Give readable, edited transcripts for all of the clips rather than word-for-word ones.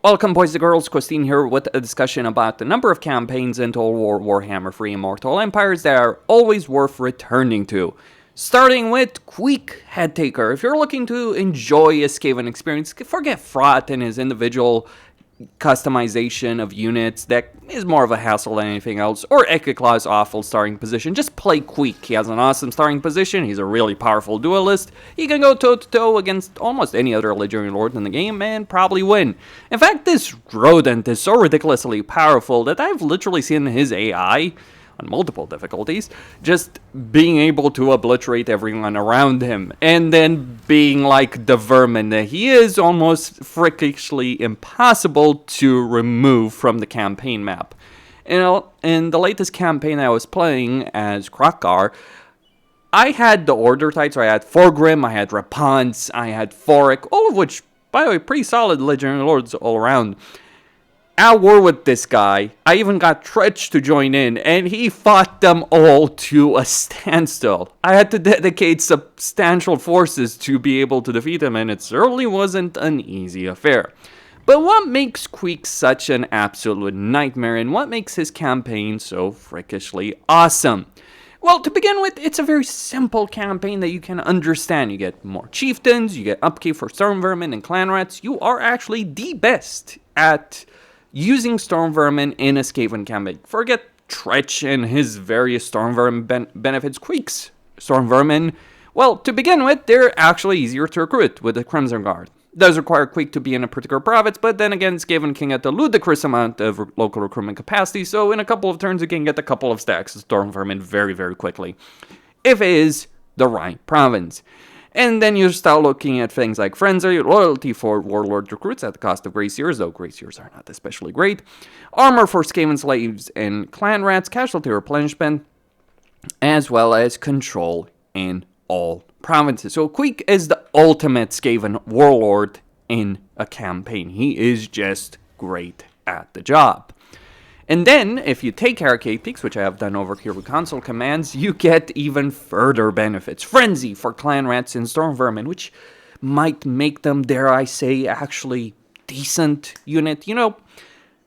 Welcome boys and girls, Christine here with a discussion about the number of campaigns in Total War Warhammer 3 Immortal Empires that are always worth returning to. Starting with Queek Headtaker. If you're looking to enjoy a Skaven experience, forget Fraud and his individual customization of units that is more of a hassle than anything else, or Ekiclaw's awful starting position. Just play Queek. He has an awesome starting position, he's a really powerful duelist, he can go toe-to-toe against almost any other legendary lord in the game and probably win. In fact, this rodent is so ridiculously powerful that I've literally seen his AI on multiple difficulties, just being able to obliterate everyone around him, and then being like the vermin that he is, almost freakishly impossible to remove from the campaign map. You know, in the latest campaign I was playing as Krakar, I had the order types, so I had Forgrim, I had Rapunz, I had Forik, all of which, by the way, pretty solid legendary lords all around. At war with this guy, I even got Tretch to join in, and he fought them all to a standstill. I had to dedicate substantial forces to be able to defeat him, and it certainly wasn't an easy affair. But what makes Queek such an absolute nightmare, and what makes his campaign so freakishly awesome? Well, to begin with, it's a very simple campaign that you can understand. You get more chieftains, you get upkeep for storm vermin and clan rats. You are actually the best at using storm vermin in a Skaven campaign. Forget Tretch and his various storm vermin benefits. Queek's storm vermin, well, to begin with, they're actually easier to recruit with the Crimson Guard. It does require Queek to be in a particular province, but then again, Skaven can get a ludicrous amount of local recruitment capacity, so in a couple of turns you can get a couple of stacks of storm vermin very, very quickly, if it is the right province. And then you start looking at things like frenzy, loyalty for warlord recruits at the cost of Graciers, though Graciers are not especially great, armor for Skaven slaves and clan rats, casualty replenishment, as well as control in all provinces. So Queek is the ultimate Skaven warlord in a campaign. He is just great at the job. And then, if you take Arcade Peaks, which I have done over here with console commands, you get even further benefits. Frenzy for clan rats and storm vermin, which might make them, dare I say, actually decent unit. You know,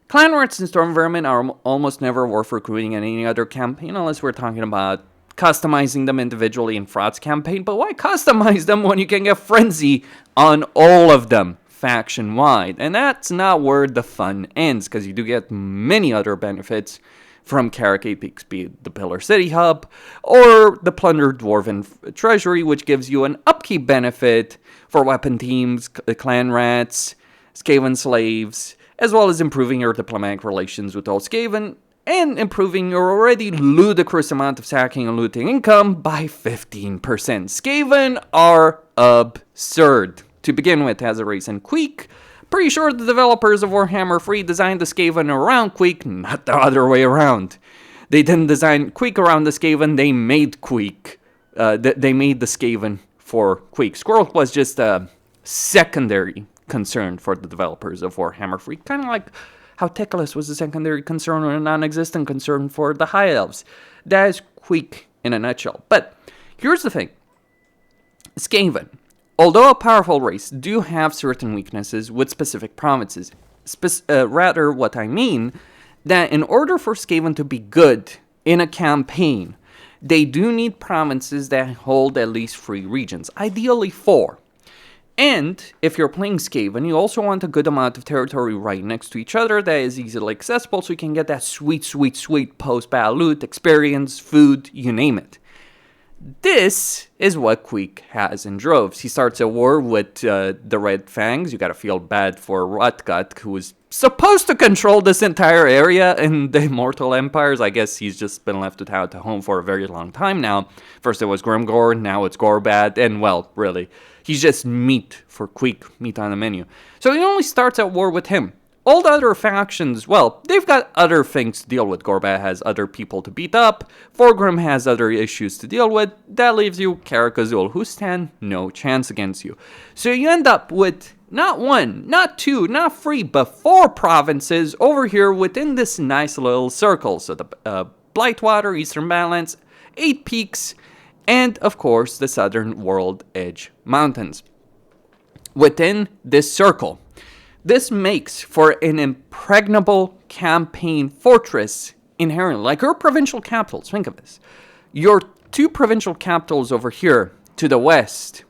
clan rats and storm vermin are almost never worth recruiting in any other campaign, unless we're talking about customizing them individually in Fraud's campaign. But why customize them when you can get Frenzy on all of them faction-wide? And that's not where the fun ends, because you do get many other benefits from Arcade Peaks, be it the Pillar City Hub, or the Plundered Dwarven Treasury, which gives you an upkeep benefit for weapon teams, clan rats, Skaven slaves, as well as improving your diplomatic relations with all Skaven, and improving your already ludicrous amount of sacking and looting income by 15%. Skaven are absurd to begin with as a race, and Queek, pretty sure the developers of Warhammer 3 designed the Skaven around Queek, not the other way around. They didn't design Queek around the Skaven, they made Queek. They made the Skaven for Queek. Squirrel was just a secondary concern for the developers of Warhammer 3, kind of like how Teclis was a secondary concern or a non-existent concern for the High Elves. That is Queek in a nutshell. But here's the thing. Skaven, although a powerful race, do have certain weaknesses with specific provinces. Rather, what I mean, that in order for Skaven to be good in a campaign, they do need provinces that hold at least 3 regions, ideally 4. And if you're playing Skaven, you also want a good amount of territory right next to each other that is easily accessible, so you can get that sweet, sweet, sweet post-battle loot, experience, food, you name it. This is what Queek has in droves. He starts a war with the Red Fangs. You gotta feel bad for Rotgut, who is supposed to control this entire area in the Immortal Empires. I guess he's just been left without a home for a very long time now. First it was Grimgor, now it's Gorbad, and well, really, he's just meat for Queek, meat on the menu. So he only starts at war with him. All the other factions, well, they've got other things to deal with. Gorbad has other people to beat up. Forgrim has other issues to deal with. That leaves you Karakazul, who stand no chance against you. So you end up with not 1, not 2, not 3, but 4 provinces over here within this nice little circle. So the Blightwater, Eastern Badlands, 8 Peaks, and of course the Southern World Edge Mountains. Within this circle, This makes for an impregnable campaign fortress inherently. Like your provincial capitals, think of this. Your 2 provincial capitals over here to the west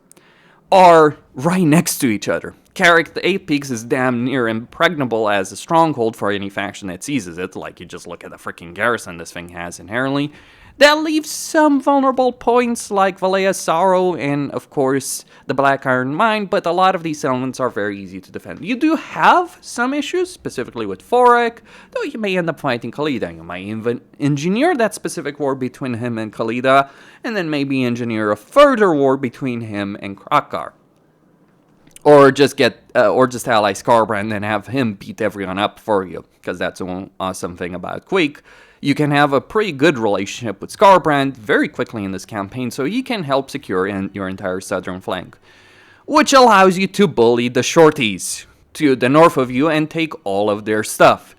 are right next to each other. Carrick, the 8 Peaks, is damn near impregnable as a stronghold for any faction that seizes it. Like, you just look at the freaking garrison this thing has inherently. That leaves some vulnerable points like Valea's Sorrow and, of course, the Black Iron Mine, but a lot of these settlements are very easy to defend. You do have some issues, specifically with Forik, though you may end up fighting Khalida. You might even engineer that specific war between him and Khalida, and then maybe engineer a further war between him and Krakar. Or just ally Skarbrand and have him beat everyone up for you, because that's one awesome thing about Queek. You can have a pretty good relationship with Skarbrand very quickly in this campaign, so he can help secure your entire southern flank. Which allows you to bully the shorties to the north of you and take all of their stuff.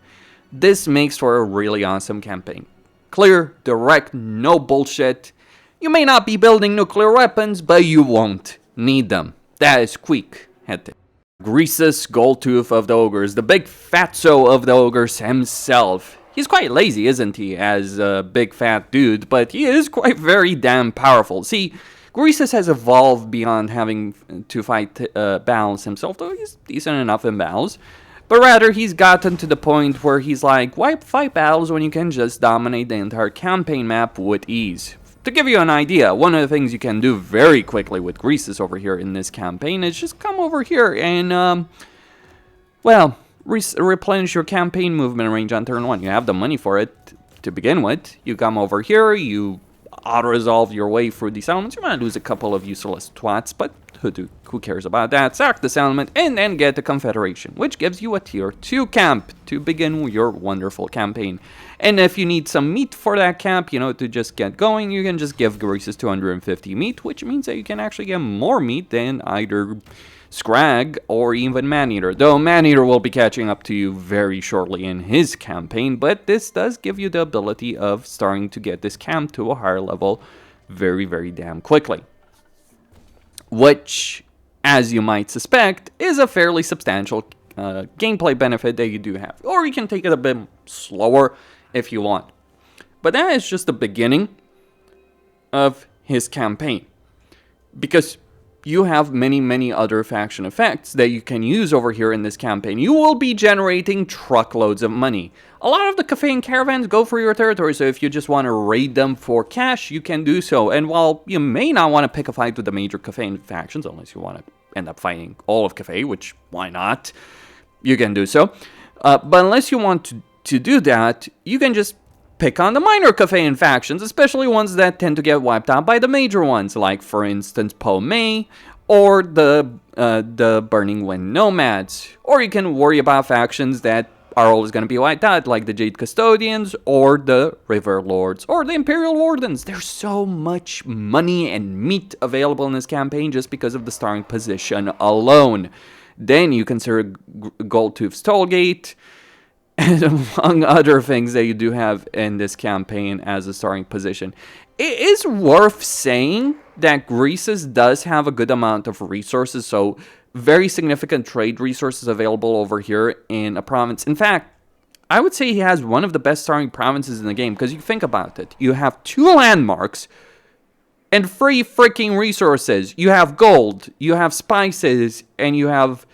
This makes for a really awesome campaign. Clear, direct, no bullshit. You may not be building nuclear weapons, but you won't need them. That is Queek Headtaker. Greasus Goldtooth of the Ogres, the big fatso of the Ogres himself. He's quite lazy, isn't he, as a big fat dude, but he is quite very damn powerful. See, Greasus has evolved beyond having to fight battles himself, though he's decent enough in battles. But rather, he's gotten to the point where he's like, why fight battles when you can just dominate the entire campaign map with ease? To give you an idea, one of the things you can do very quickly with Greasus over here in this campaign is just come over here and, replenish your campaign movement range on turn 1. You have the money for it to begin with. You come over here, you auto-resolve your way through these settlements. You might lose a couple of useless twats, but who cares about that? Sack the settlement and then get the Confederation, which gives you a tier 2 camp to begin your wonderful campaign. And if you need some meat for that camp, to just get going, you can just give Greasus 250 meat, which means that you can actually get more meat than either Scrag or even Maneater, though Maneater will be catching up to you very shortly in his campaign, but this does give you the ability of starting to get this camp to a higher level very, very damn quickly. Which, as you might suspect, is a fairly substantial gameplay benefit that you do have. Or you can take it a bit slower if you want. But that is just the beginning of his campaign. Because you have many, many other faction effects that you can use over here in this campaign. You will be generating truckloads of money. A lot of the Cafe caravans go for your territory, so if you just want to raid them for cash, you can do so. And while you may not want to pick a fight with the major Cafe factions, unless you want to end up fighting all of Cafe, which why not, you can do so. But unless you want to do that, you can just pick on the minor Cafe factions, especially ones that tend to get wiped out by the major ones, like for instance Pomei or the Burning Wind Nomads. Or you can worry about factions that are always going to be wiped out, like the Jade Custodians or the River Lords or the Imperial Wardens. There's so much money and meat available in this campaign just because of the starting position alone. Then you consider Goldtooth's Tollgate, and among other things that you do have in this campaign as a starting position. It is worth saying that Greasus does have a good amount of resources, so very significant trade resources available over here in a province. In fact, I would say he has one of the best starting provinces in the game, because you think about it. You have 2 landmarks and 3 freaking resources. You have gold, you have spices, and you have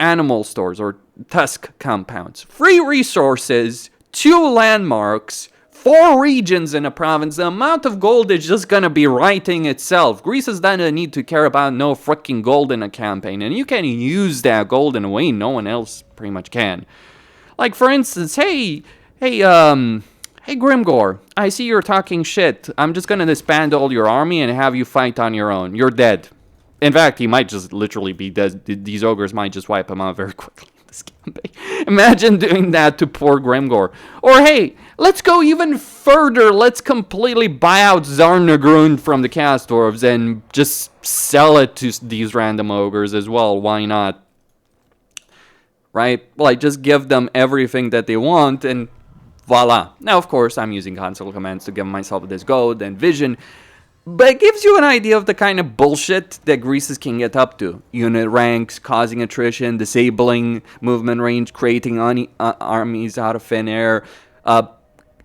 animal stores or tusk compounds. 3 resources, 2 landmarks, 4 regions in a province. The amount of gold is just gonna be writing itself. Greasus doesn't need to care about no freaking gold in a campaign, and you can use that gold in a way no one else pretty much can. Like for instance, hey Grimgor, I see you're talking shit. I'm just gonna disband all your army and have you fight on your own. You're dead. In fact, he might just literally be dead. These ogres might just wipe him out very quickly. This campaign. Imagine doing that to poor Grimgor. Or hey, let's go even further. Let's completely buy out Zarnagrund from the Castorvs and just sell it to these random ogres as well. Why not? Right? Like, just give them everything that they want and voila. Now, of course, I'm using console commands to give myself this gold and vision. But it gives you an idea of the kind of bullshit that Greasus can get up to. Unit ranks, causing attrition, disabling movement range, creating armies out of thin air,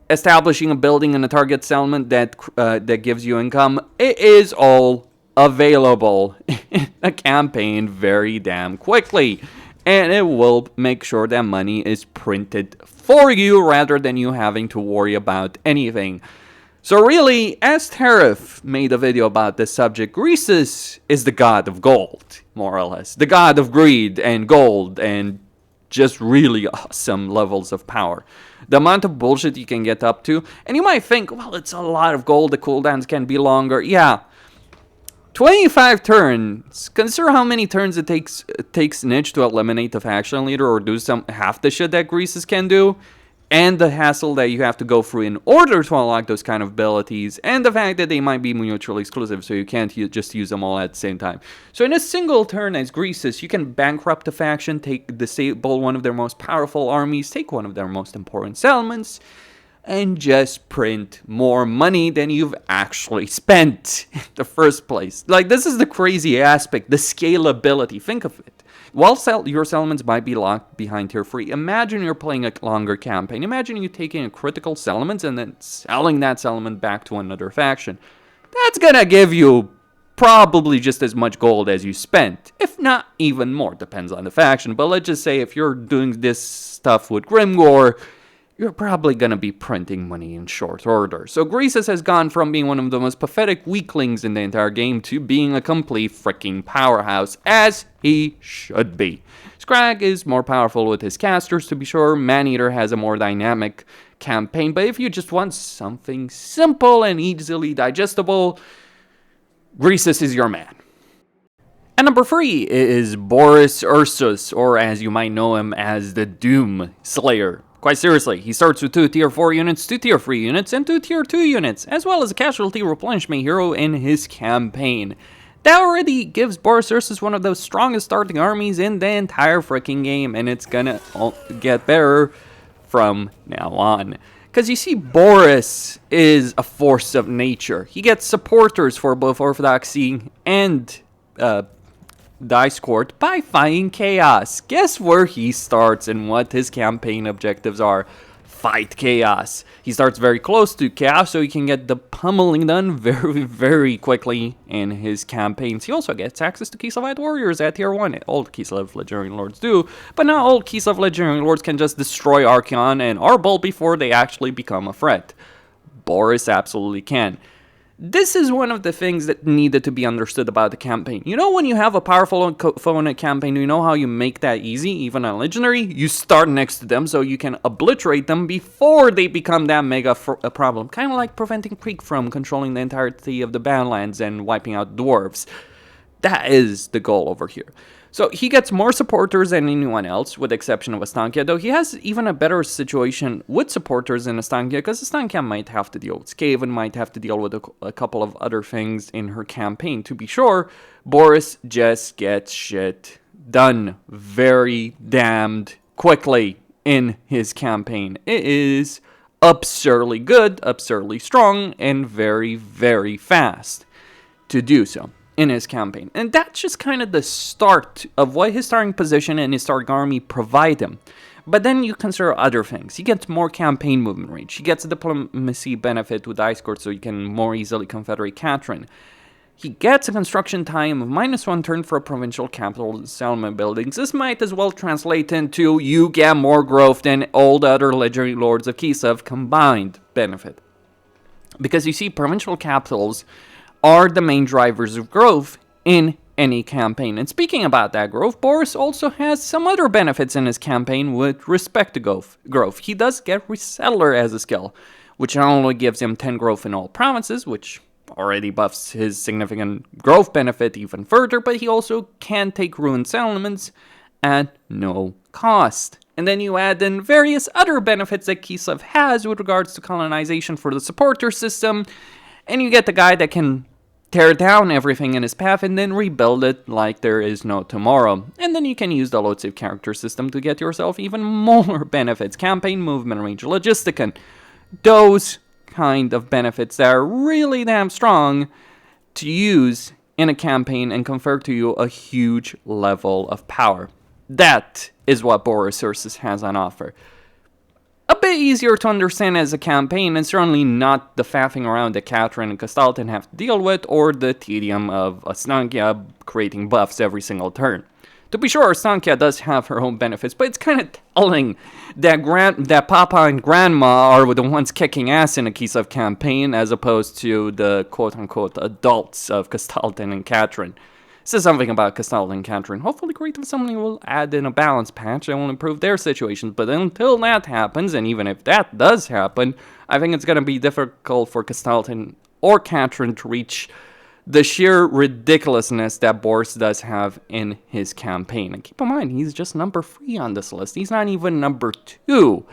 establishing a building in a target settlement that gives you income. It is all available in a campaign very damn quickly. And it will make sure that money is printed for you rather than you having to worry about anything. So really, as Tariff made a video about this subject, Greasus is the god of gold, more or less. The god of greed and gold and just really awesome levels of power. The amount of bullshit you can get up to, and you might think, well, it's a lot of gold, the cooldowns can be longer. Yeah, 25 turns. Consider how many turns it takes Niche to eliminate the faction leader or do half the shit that Greasus can do. And the hassle that you have to go through in order to unlock those kind of abilities, and the fact that they might be mutually exclusive, so you can't just use them all at the same time. So in a single turn as Greasus, you can bankrupt a faction, disable one of their most powerful armies, take one of their most important settlements, and just print more money than you've actually spent in the first place. Like, this is the crazy aspect, the scalability. Think of it. While your settlements might be locked behind tier 3, imagine you're playing a longer campaign. Imagine you taking a critical settlement and then selling that settlement back to another faction. That's gonna give you probably just as much gold as you spent, if not even more. Depends on the faction, but let's just say if you're doing this stuff with Grimgore, you're probably gonna be printing money in short order. So Greasus has gone from being one of the most pathetic weaklings in the entire game to being a complete freaking powerhouse, as he should be. Scrag is more powerful with his casters, to be sure. Maneater has a more dynamic campaign, but if you just want something simple and easily digestible, Greasus is your man. And number 3 is Boris Ursus, or as you might know him as the Doom Slayer. Quite seriously, he starts with 2 tier 4 units, 2 tier 3 units, and 2 tier 2 units, as well as a casualty replenishment hero in his campaign. That already gives Boris Ursus one of the strongest starting armies in the entire freaking game, and it's gonna get better from now on. Because you see, Boris is a force of nature. He gets supporters for both Orthodoxy and Dice Court by fighting Chaos. Guess where he starts and what his campaign objectives are? Fight Chaos. He starts very close to Chaos so he can get the pummeling done very, very quickly in his campaigns. He also gets access to Kislev Warriors at tier 1. All Kislev Legendary Lords do, but not all Kislev Legendary Lords can just destroy Archeon and Arbol before they actually become a threat. Boris absolutely can. This is one of the things that needed to be understood about the campaign. You know, when you have a powerful foe in a campaign, you know how you make that easy, even on Legendary? You start next to them so you can obliterate them before they become that mega problem. Kind of like preventing Queek from controlling the entirety of the Badlands and wiping out dwarves. That is the goal over here. So he gets more supporters than anyone else, with the exception of Astankia, though he has even a better situation with supporters in Astankia, because Astankia might have to deal with Skaven, might have to deal with a couple of other things in her campaign. To be sure, Boris just gets shit done very damned quickly in his campaign. It is absurdly good, absurdly strong, and very, very fast to do so in his campaign. And that's just kind of the start of what his starting position and his starting army provide him. But then you consider other things. He gets more campaign movement range. He gets a diplomacy benefit with Ice Court so he can more easily confederate Catherine. He gets a construction time of -1 turn for provincial capital settlement buildings. This might as well translate into you get more growth than all the other legendary lords of Kislev combined benefit. Because you see, provincial capitals are the main drivers of growth in any campaign. And speaking about that growth, Boris also has some other benefits in his campaign with respect to growth. He does get Resettler as a skill, which not only gives him 10 growth in all provinces, which already buffs his significant growth benefit even further, but he also can take ruined settlements at no cost. And then you add in various other benefits that Kislev has with regards to colonization for the supporter system, and you get the guy that can tear down everything in his path and then rebuild it like there is no tomorrow. And then you can use the load save character system to get yourself even more benefits. Campaign movement range, logisticon. Those kind of benefits that are really damn strong to use in a campaign and confer to you a huge level of power. That is what Boris Ursus has on offer. A bit easier to understand as a campaign, and certainly not the faffing around that Catherine and Castalton have to deal with, or the tedium of Astankia creating buffs every single turn. To be sure, Astankia does have her own benefits, but it's kind of telling that Papa and Grandma are the ones kicking ass in a Kislev campaign, as opposed to the quote-unquote adults of Castalton and Catherine. Says something about Castalton and Catherine. Hopefully Creative Summoning will add in a balance patch that will improve their situations, but until that happens, and even if that does happen, I think it's going to be difficult for Castalton or Catherine to reach the sheer ridiculousness that Boris does have in his campaign. And keep in mind, he's just number 3 on this list. He's not even number 2.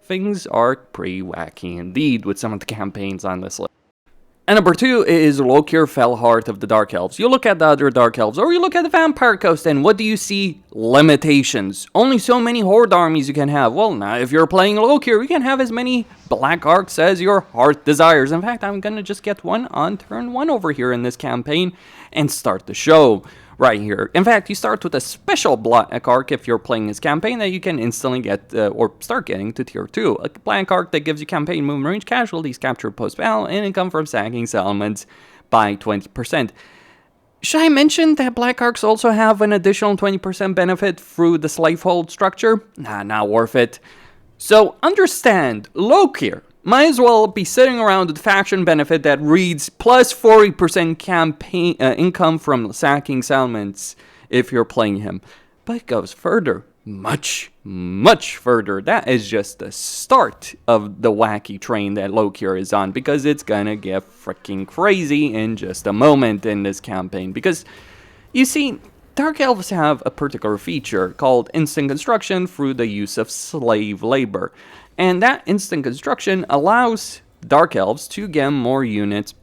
Things are pretty wacky indeed with some of the campaigns on this list. And number 2 is Lokhir Fellheart of the Dark Elves. You look at the other Dark Elves, or you look at the Vampire Coast, and what do you see? Limitations. Only so many Horde armies you can have. Well, now if you're playing Lokhir, you can have as many Black Arcs as your heart desires. In fact, I'm gonna just get one on turn 1 over here in this campaign and start the show right here. In fact, you start with a special Black Arc if you're playing this campaign that you can instantly get, or start getting to tier 2. A Black Arc that gives you campaign movement range, casualties captured post-battle, and income from sacking settlements by 20%. Should I mention that Black Arcs also have an additional 20% benefit through the Slavehold structure? Nah, not worth it. So understand, Lokhir might as well be sitting around with the faction benefit that reads plus 40% campaign income from sacking settlements if you're playing him. But it goes further. Much, much further. That is just the start of the wacky train that Lokhir is on, because it's gonna get freaking crazy in just a moment in this campaign. Because, you see, Dark Elves have a particular feature called instant construction through the use of slave labor. And that instant construction allows Dark Elves to get more units,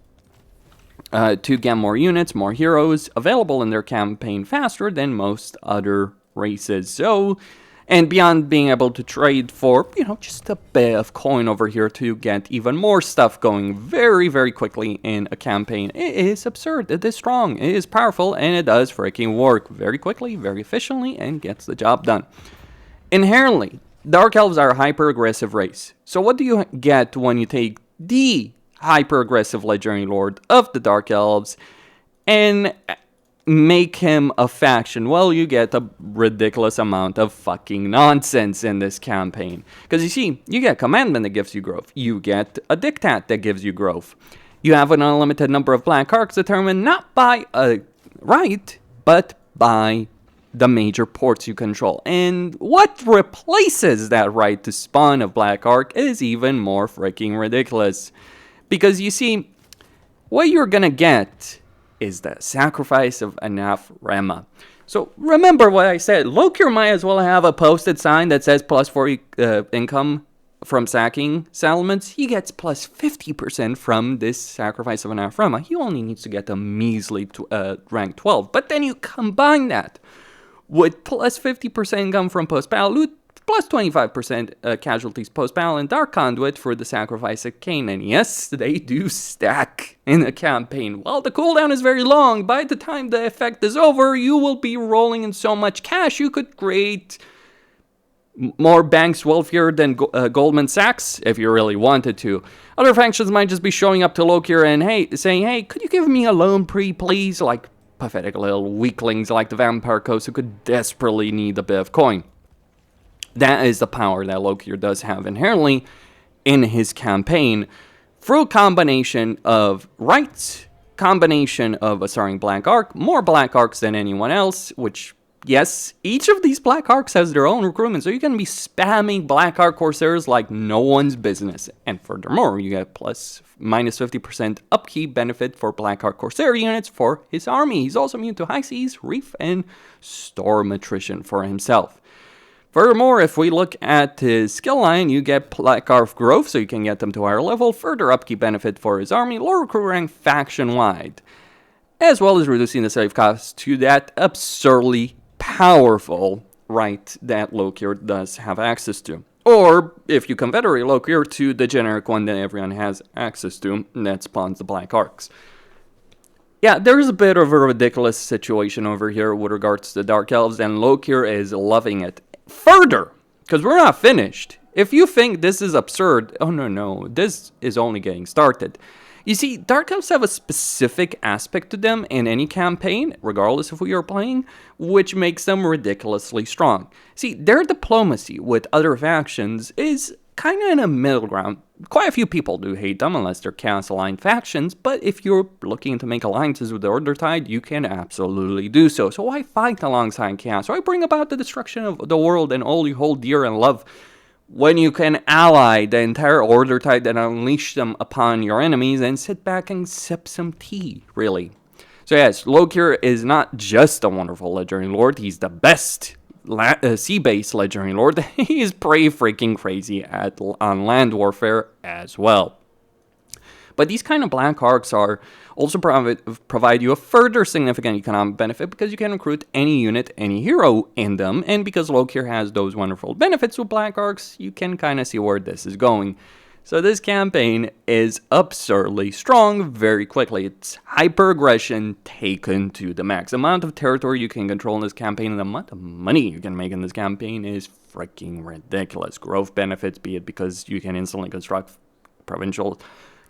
more heroes available in their campaign faster than most other races. So, and beyond being able to trade for, just a bit of coin over here to get even more stuff going very, very quickly in a campaign, it is absurd. It is strong, it is powerful, and it does freaking work very quickly, very efficiently, and gets the job done. Inherently, Dark Elves are a hyper-aggressive race. So what do you get when you take the hyper-aggressive Legendary Lord of the Dark Elves and make him a faction? Well, you get a ridiculous amount of fucking nonsense in this campaign. Because you see, you get Commandment that gives you growth. You get a Diktat that gives you growth. You have an unlimited number of Black Arcs determined not by a right, but by the major ports you control. And what replaces that right to spawn a Black Arc is even more freaking ridiculous. Because you see, what you're gonna get is the sacrifice of Anathema. So remember what I said, Lokhir might as well have a posted sign that says plus 40 income from sacking settlements. He gets plus 50% from this sacrifice of Anathema. He only needs to get a measly rank 12. But then you combine that with plus 50% income from post-battle loot, plus 25% casualties post-battle, and Dark Conduit for the sacrifice of Canaan. Yes, they do stack in a campaign. While the cooldown is very long, by the time the effect is over, you will be rolling in so much cash, you could create more banks wealthier than Goldman Sachs if you really wanted to. Other factions might just be showing up to Lokhir and saying, hey, could you give me a loan please? Like pathetic little weaklings like the Vampire Coast who could desperately need a bit of coin. That is the power that Lokhir does have inherently in his campaign through a combination of rights, combination of assigning Black Arc, more Black Arcs than anyone else, which, yes, each of these Black Arcs has their own recruitment, so you can be spamming Black Arc Corsairs like no one's business. And furthermore, you get minus 50% upkeep benefit for Black Arc Corsair units for his army. He's also immune to High Seas, Reef, and Storm attrition for himself. Furthermore, if we look at his skill line, you get Black Arc growth, so you can get them to a higher level, further upkeep benefit for his army, lower recruit rank faction-wide, as well as reducing the save cost to that absurdly powerful right that Lokhir does have access to. Or, if you confederate Lokhir to the generic one that everyone has access to, that spawns the Black Arcs. Yeah, there's a bit of a ridiculous situation over here with regards to the Dark Elves, and Lokhir is loving it. Further, because we're not finished. If you think this is absurd, oh no, this is only getting started. You see, Dark Elves have a specific aspect to them in any campaign, regardless of who you're playing, which makes them ridiculously strong. See, their diplomacy with other factions is kind of in a middle ground. Quite a few people do hate them unless they're chaos-aligned factions, but if you're looking to make alliances with the Order Tide, you can absolutely do so. So why fight alongside chaos? Why bring about the destruction of the world and all you hold dear and love when you can ally the entire Order Tide and unleash them upon your enemies and sit back and sip some tea, really? So yes, Lokhir is not just a wonderful Legendary Lord, he's the best sea-based Legendary Lord. He is pretty freaking crazy on land warfare as well. But these kind of black arcs are also provide you a further significant economic benefit because you can recruit any unit, any hero in them, and because Lokhir has those wonderful benefits with black arcs, you can kind of see where this is going. So this campaign is absurdly strong very quickly. It's hyper-aggression taken to the max. The amount of territory you can control in this campaign and the amount of money you can make in this campaign is freaking ridiculous. Growth benefits, be it because you can instantly construct provincial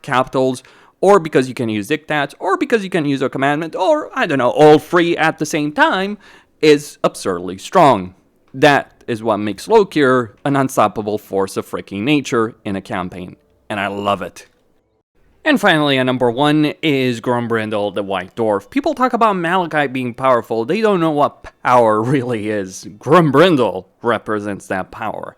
capitals, or because you can use dictats, or because you can use a commandment, or, I don't know, all three at the same time, is absurdly strong. That is what makes Lokhir an unstoppable force of freaking nature in a campaign, and I love it. And finally, at number 1 is Grombrindal, the White Dwarf. People talk about Malachite being powerful, they don't know what power really is. Grombrindal represents that power.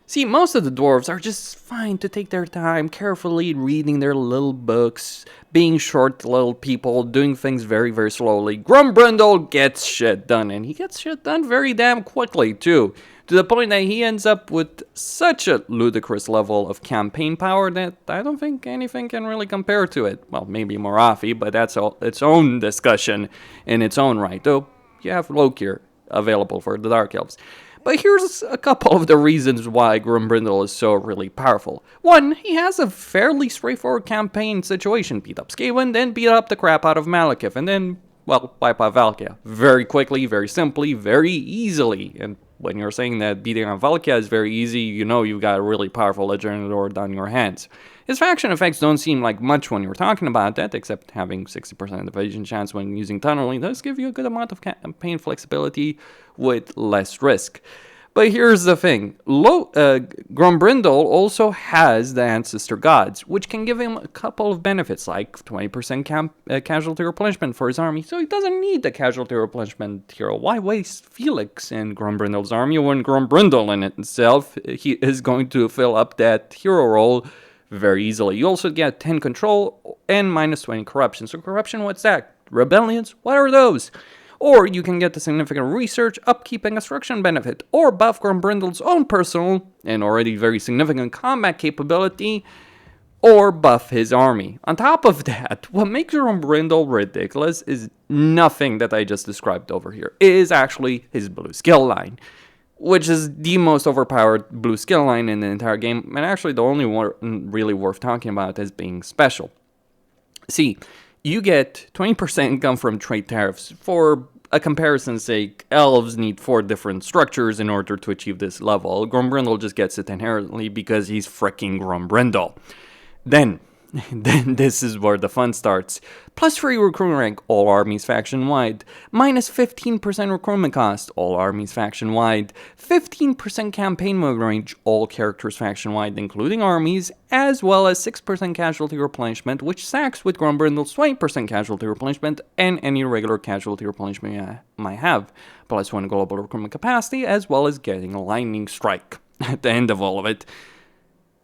See, most of the dwarves are just fine to take their time, carefully reading their little books, being short little people, doing things very, very slowly. Grombrindal gets shit done, and he gets shit done very damn quickly, too. To the point that he ends up with such a ludicrous level of campaign power that I don't think anything can really compare to it. Well, maybe Morathi, but that's its own discussion in its own right, though you have Lokhir available for the Dark Elves. But here's a couple of the reasons why Grombrindal is so really powerful. One, he has a fairly straightforward campaign situation. Beat up Skaven, then beat up the crap out of Malekith, and then, well, wipe out Valkia. Very quickly, very simply, very easily. And when you're saying that beating on Valkia is very easy, you know you've got a really powerful Legendary Lord on your hands. His faction effects don't seem like much when you're talking about that, except having 60% evasion chance when using tunneling does give you a good amount of campaign flexibility with less risk. But here's the thing, Grombrindal also has the Ancestor Gods, which can give him a couple of benefits, like 20% casualty replenishment for his army, so he doesn't need the casualty replenishment hero. Why waste Felix in Grombrindal's army when Grombrindal in itself he is going to fill up that hero role very easily. You also get 10 control and minus 20 corruption. So corruption, what's that? Rebellions? What are those? Or you can get the significant research, upkeep, and construction benefit, or buff Grombrindal's own personal and already very significant combat capability, or buff his army. On top of that, what makes Grombrindal ridiculous is nothing that I just described over here. It is actually his blue skill line, which is the most overpowered blue skill line in the entire game, and actually the only one really worth talking about as being special. See, you get 20% income from trade tariffs. For a comparison's sake, elves need 4 different structures in order to achieve this level. Grombrindal just gets it inherently because he's freaking Grombrindal. Then this is where the fun starts. Plus 3 recruitment rank, all armies faction-wide. Minus 15% recruitment cost, all armies faction-wide. 15% campaign move range, all characters faction-wide, including armies, as well as 6% casualty replenishment, which stacks with Grombrindal's 20% casualty replenishment and any regular casualty replenishment you might have. Plus 1 global recruitment capacity, as well as getting a lightning strike at the end of all of it.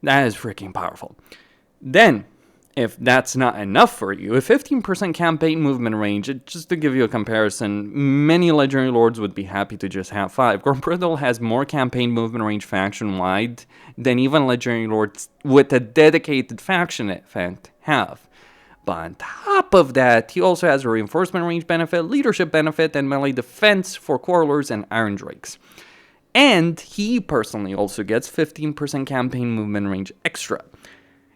That is freaking powerful. Then, if that's not enough for you, a 15% campaign movement range, just to give you a comparison, many Legendary Lords would be happy to just have 5. Grombrindal has more campaign movement range faction-wide than even Legendary Lords with a dedicated faction event have. But on top of that, he also has a reinforcement range benefit, leadership benefit, and melee defense for Quarrelers and Iron Drakes. And he personally also gets 15% campaign movement range extra.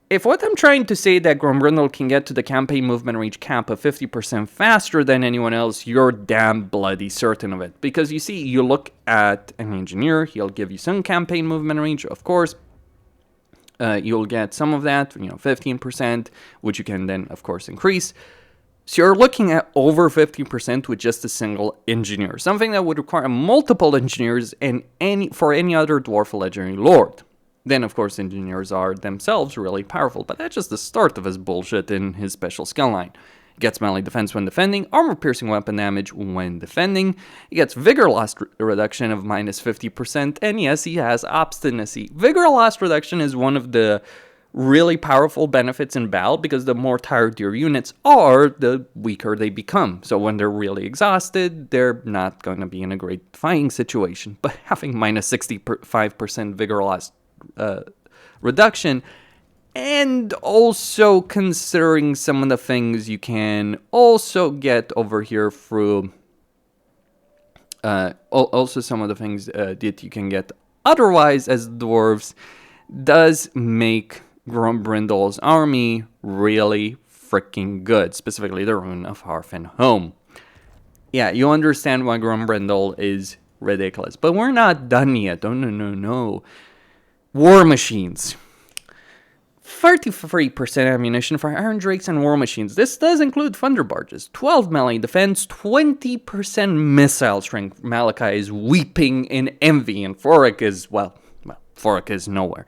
If what I'm trying to say that Grombrindal can get to the campaign movement range cap of 50% faster than anyone else, you're damn bloody certain of it. Because you see, you look at an engineer, he'll give you some campaign movement range, of course. You'll get some of that, 15%, which you can then, of course, increase. So you're looking at over 50% with just a single engineer, something that would require multiple engineers for any other dwarf legendary lord. Then, of course, engineers are themselves really powerful, but that's just the start of his bullshit in his special skill line. He gets melee defense when defending, armor-piercing weapon damage when defending, he gets vigor loss reduction of minus 50%, and yes, he has obstinacy. Vigor loss reduction is one of the really powerful benefits in battle, because the more tired your units are, the weaker they become. So when they're really exhausted, they're not going to be in a great fighting situation. But having minus 65% vigor loss reduction, and also considering some of the things you can also get over here through also some of the things that you can get otherwise as dwarves, does make Grombrindal's army really freaking good, specifically the Rune of Hearth and Home. Yeah, you understand why Grombrindal is ridiculous, but we're not done yet. Oh, no. War machines. 33% ammunition for Iron Drakes and War Machines. This does include Thunder Barges. 12 melee defense, 20% missile strength. Malachi is weeping in envy, and Thoric is, Thoric is nowhere.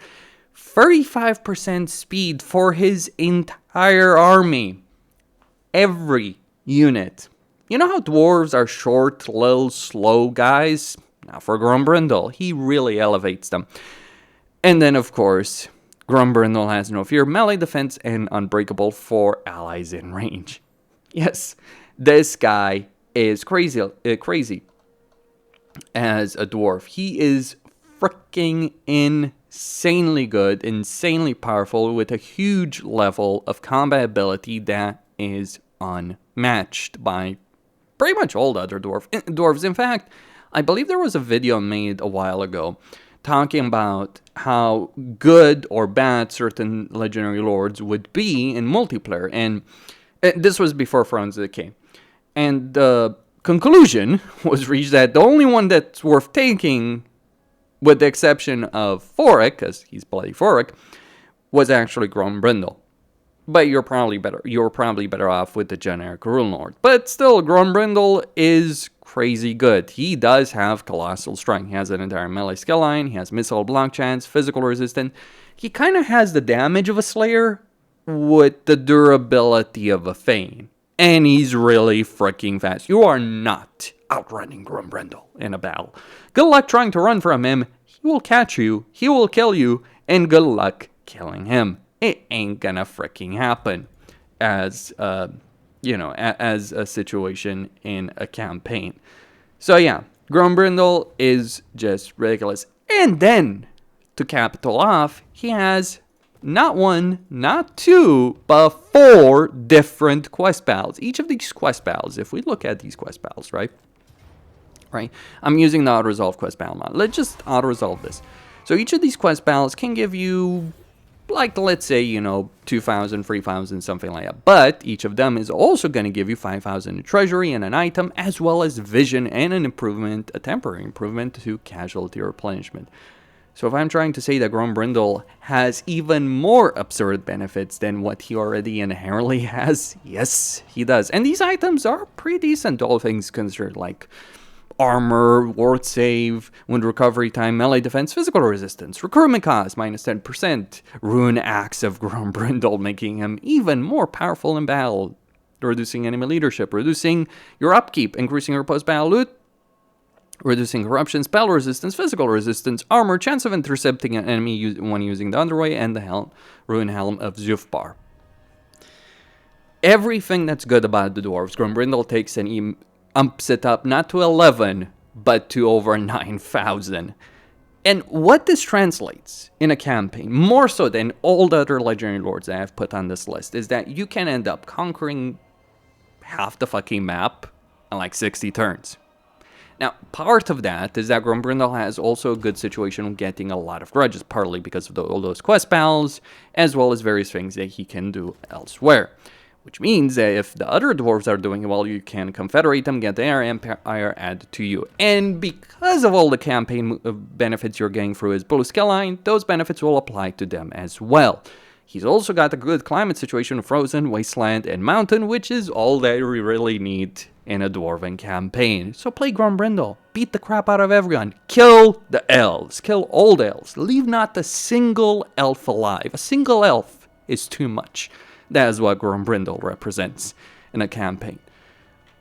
35% speed for his entire army. Every unit. You know how dwarves are short, little, slow guys? Now for Grombrindal, he really elevates them. And then, of course, Grombrindal has no fear, melee defense, and unbreakable for allies in range. Yes, this guy is crazy as a dwarf. He is freaking insanely good, insanely powerful, with a huge level of combat ability that is unmatched by pretty much all the other dwarves. In fact, I believe there was a video made a while ago talking about how good or bad certain legendary lords would be in multiplayer, and this was before Thrones of Decay. And the conclusion was reached that the only one that's worth taking, with the exception of Thoric, because he's bloody Thoric, was actually Grombrindal. But you're probably better off with the generic Rune Lord. But still, Grombrindal is crazy good. He does have colossal strength. He has an entire melee skill line. He has missile block chance, physical resistance. He kind of has the damage of a Slayer with the durability of a Thane. And he's really freaking fast. You are not outrunning Grombrindal in a battle. Good luck trying to run from him. He will catch you. He will kill you. And good luck killing him. It ain't gonna freaking happen as as a situation in a campaign. So yeah, Grombrindal is just ridiculous. And then, to cap it all off, he has not one, not two, but 4 different quest battles. Each of these quest battles, if we look at these quest battles, right? I'm using the auto-resolve quest battle mod. Let's just auto-resolve this. So each of these quest battles can give you, like, let's say, 2,000, 3,000, something like that. But each of them is also going to give you 5,000 in treasury and an item, as well as vision and an improvement, a temporary improvement to casualty replenishment. So if I'm trying to say that Grombrindal has even more absurd benefits than what he already inherently has, yes, he does. And these items are pretty decent, all things considered, like armor, ward save, wound recovery time, melee defense, physical resistance, recruitment cost, minus 10%, rune axe of Grombrindal, making him even more powerful in battle, reducing enemy leadership, reducing your upkeep, increasing your post-battle loot, reducing corruption, spell resistance, physical resistance, armor, chance of intercepting an enemy when using the underway, and the rune helm of Zufbar. Everything that's good about the dwarves, Grombrindal takes and umps it up not to 11, but to over 9,000. And what this translates in a campaign, more so than all the other legendary lords that I've put on this list, is that you can end up conquering half the fucking map in like 60 turns. Now, part of that is that Grombrindal has also a good situation of getting a lot of grudges, partly because of all those quest battles, as well as various things that he can do elsewhere. Which means that if the other dwarves are doing well, you can confederate them, get their empire added to you. And because of all the campaign benefits you're getting through his blue skill line, those benefits will apply to them as well. He's also got a good climate situation of frozen, wasteland, and mountain, which is all that we really need in a dwarven campaign. So play Grombrindal, beat the crap out of everyone, kill the elves, kill all the elves, leave not a single elf alive. A single elf is too much. That is what Grombrindal represents in a campaign.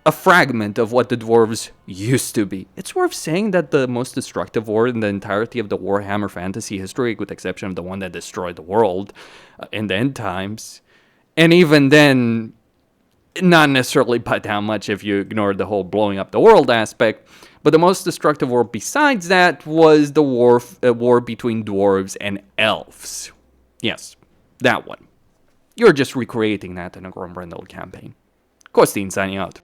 A fragment of what the dwarves used to be. It's worth saying that the most destructive war in the entirety of the Warhammer fantasy history, with the exception of the one that destroyed the world in the end times, and even then, not necessarily by that much if you ignore the whole blowing up the world aspect, but the most destructive war besides that was the war between dwarves and elves. Yes, that one. You're just recreating that in a Grombrindal campaign. Costin signing out.